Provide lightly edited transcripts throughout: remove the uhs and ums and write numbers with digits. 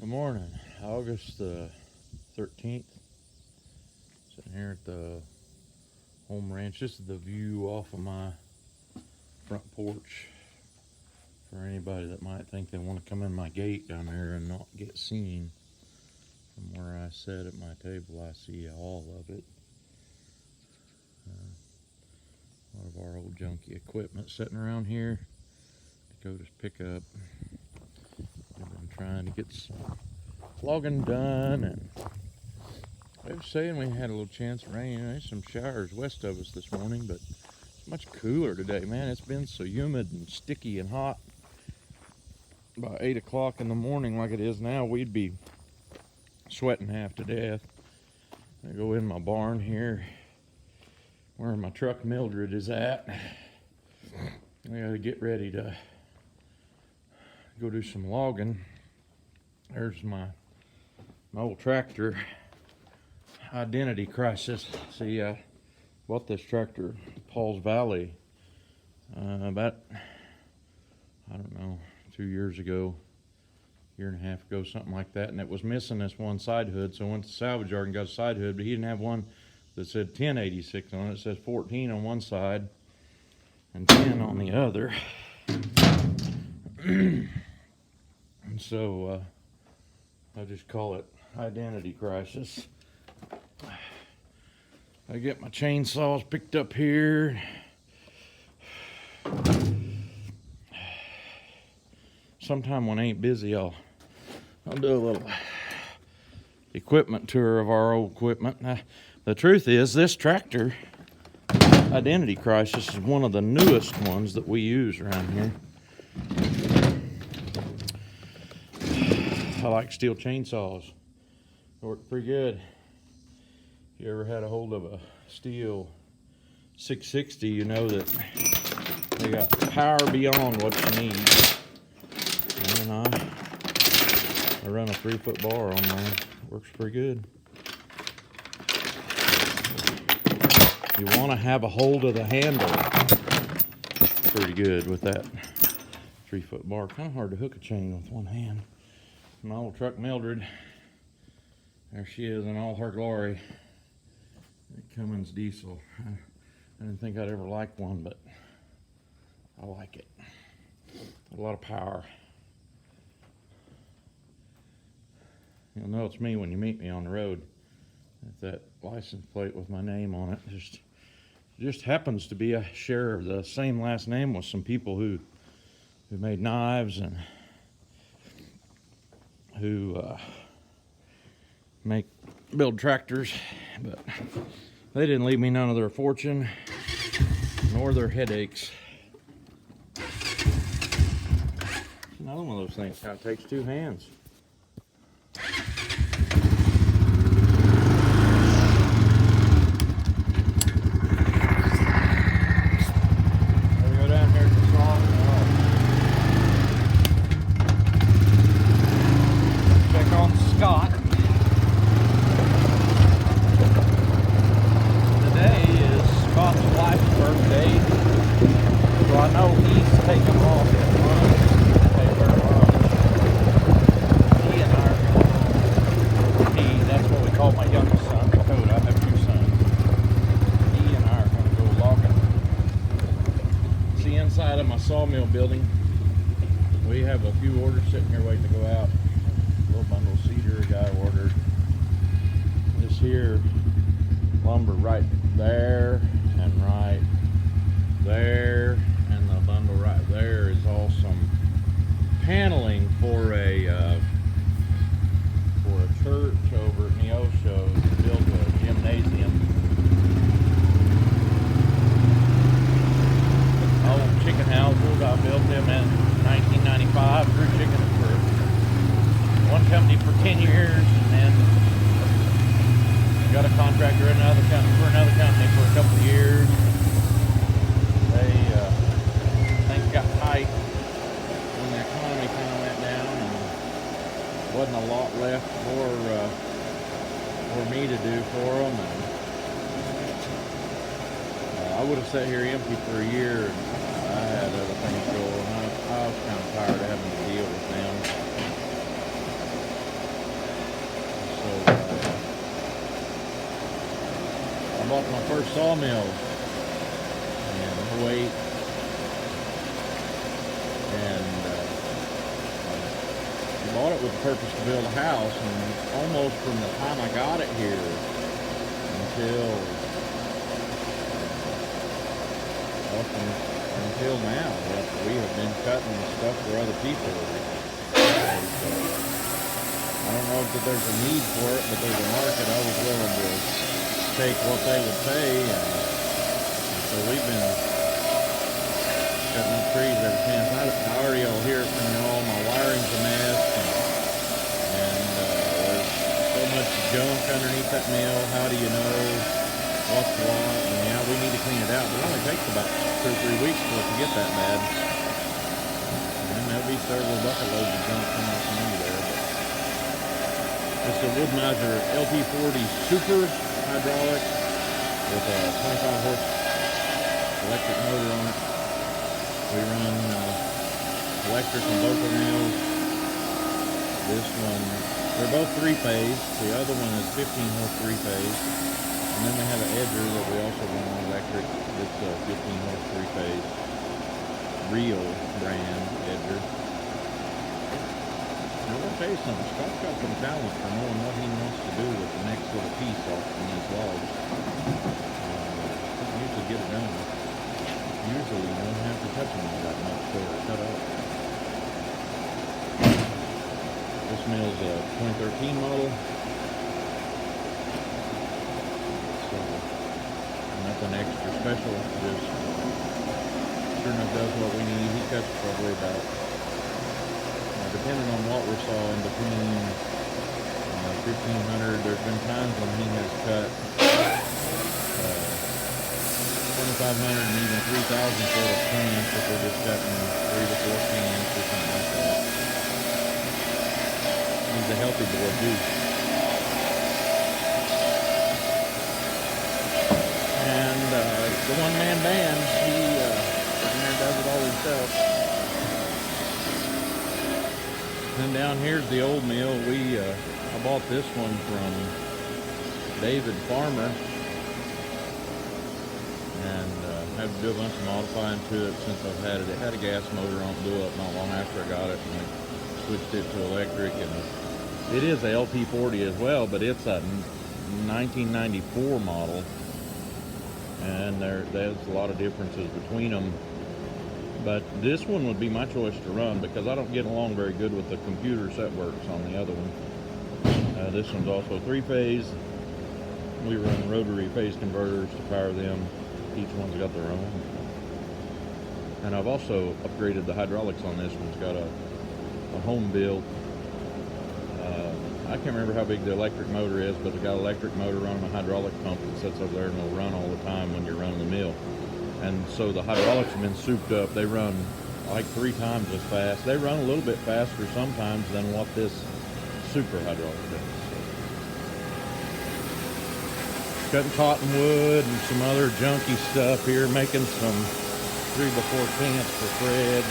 Good morning, August the 13th. Sitting here at the home ranch. This is the view off of my front porch for anybody that might think they want to come in my gate down there and not get seen. From where I sit at my table, I see all of it. A lot of our old junky equipment sitting around here. Dakota's pickup. We've been trying to get some logging done, and I was saying we had a little chance of rain. There's some showers west of us this morning, but it's much cooler today, man. It's been so humid and sticky and hot. By 8 o'clock in the morning, like it is now, we'd be sweating half to death. I go in my barn here where my truck Mildred is at. I gotta get ready to go do some logging. There's my old tractor. Identity crisis. See, I bought this tractor Paul's Valley about, I don't know, 2 years ago, year and a half ago, something like that, and it was missing this one side hood, so I went to the salvage yard and got a side hood, but he didn't have one that said 1086 on it. It says 14 on one side and 10 on the other. And so I just call it identity crisis. I get my chainsaws picked up here. Sometime when I ain't busy, I'll do a little equipment tour of our old equipment. The truth is, this tractor identity crisis is one of the newest ones that we use around here. I like steel chainsaws. They work pretty good. If you ever had a hold of a steel 660, you know that they got power beyond what you need. And I run a 3-foot bar on mine. Works pretty good. You want to have a hold of the handle pretty good with that 3-foot bar. Kind of hard to hook a chain with one hand. My old truck Mildred, there she is in all her glory. Cummins diesel. I didn't think I'd ever like one, but I like it. A lot of power. You'll know it's me when you meet me on the road. If that license plate with my name on it just happens to be I share the same last name with some people who made knives and who build tractors, but they didn't leave me none of their fortune nor their headaches. Another one of those things kind of takes two hands. Inside of my sawmill building, we have a few orders sitting here waiting to go out. A little bundle of cedar a guy ordered. This here lumber right there and right there, and the bundle right there is all some paneling for a church over at Neosho to build a gymnasium. Old chicken houses. I built them in 1995. Grew chickens for one company for 10 years, and then got a contractor in another company for a couple of years. Things got tight when the economy kind of went down, and wasn't a lot left for me to do for them. And I would have sat here empty for a year. I had other things going. I was kind of tired of having to deal with them. bought my first sawmill in '08, and I bought it with the purpose to build a house, and almost from the time I got it here until now, we have been cutting stuff for other people. So, I don't know if there's a need for it, but there's a market. I was willing to take what they would pay, and so we've been cutting up trees ever since. I already all hear it from y'all. My wiring's a mess, and there's so much junk underneath that mill. How do you know what's what? And yeah, we need to clean it out, but it only takes about 2 or 3 weeks for it to get that bad. And there'll be several bucket loads of junk coming from under there. It's a Wood-Mizer LP40 Super hydraulic with a 25 horse electric motor on it. We run electric on both the mills. This one, they're both 3-phase. The other one is 15 horse 3-phase. And then we have an edger that we also run on electric. It's a 15 horse 3-phase real brand edger. Now, I want to tell you something. Scott's got some talent for knowing what he wants to do with the next little piece off from these logs. He can usually get it done. Usually, you don't have to touch them all that much for it to cut up. This mill's a 2013 model. So, nothing extra special. Just sure enough does what we need. He cuts probably about, depending on what we're sawing, between 1,500. There's been times when he has cut 2,500 and even 3,000 for a plant if we're just cutting 3 to 4 cans or something like that. He's a healthy boy too. And the one-man band, he does it all himself. And down here's the old mill. I bought this one from David Farmer, and had to do a bunch of modifying to it since I've had it. It had a gas motor on it, blew up not long after I got it, and I switched it to electric. And it is a LP40 as well, but it's a 1994 model, and there's a lot of differences between them. But this one would be my choice to run because I don't get along very good with the computer set works on the other one. This one's also 3-phase. We run rotary phase converters to power them. Each one's got their own. And I've also upgraded the hydraulics on this one. It's got a home built. I can't remember how big the electric motor is, but it's got an electric motor running a hydraulic pump that sits over there and will run all the time when you're running the mill. And so the hydraulics have been souped up. They run like 3 times as fast. They run a little bit faster sometimes than what this super hydraulic does. Cutting cottonwood and some other junky stuff here, making some 3x4 pants for Fred.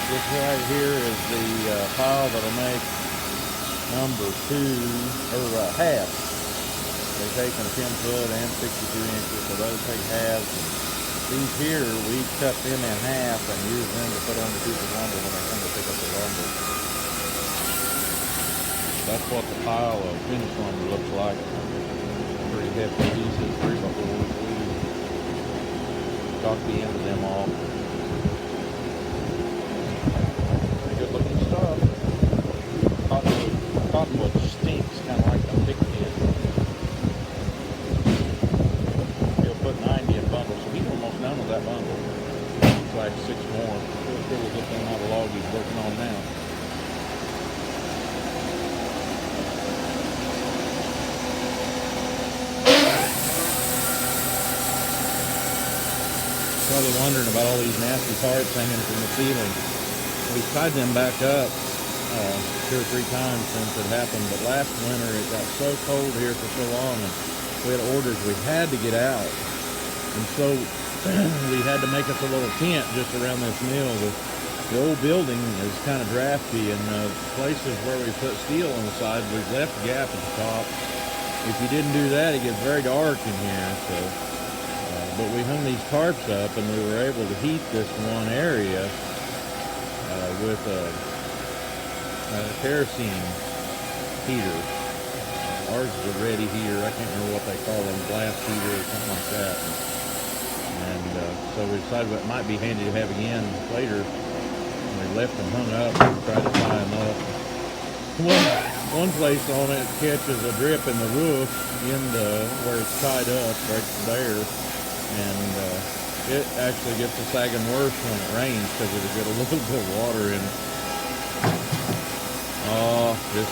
This right here is the pile that'll make number 2 or half. They take them 10 foot and 62 inches, so those take halves. These here, we cut them in half and use them to put under people's lumber when they come to pick up the lumber. That's what the pile of finished lumber looks like. Pretty hefty pieces, 3x4s. We knock the end of them off. Pretty good looking stuff. Cottonwood stinks, kind of like the pigpen. He'll put 90 in bundles, so he's almost done with that bundle. It's like 6 more. He'll still get them out of log he's working on now. Probably wondering about all these nasty tarps hanging from the ceiling. We've tied them back up 2 or 3 times since it happened, but last winter it got so cold here for so long, and we had orders we had to get out, and so we had to make us a little tent just around this mill. The old building is kind of drafty, and places where we put steel on the side, we've left a gap at the top, if you didn't do that, it gets very dark in here. So, but we hung these tarps up, and we were able to heat this one area with a kerosene heater. Ours is a ready heater. I can't remember what they call them, blast heater or something like that. And so we decided it might be handy to have again later. And we left them hung up and tried to tie them up. One place on it catches a drip in the roof where it's tied up right there. And it actually gets to sagging worse when it rains because it'll get a little bit of water in it. Oh, just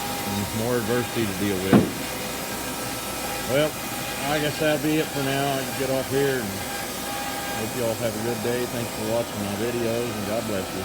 more adversity to deal with. Well, I guess that'll be it for now. I can get off here and hope you all have a good day. Thanks for watching my videos, and God bless you.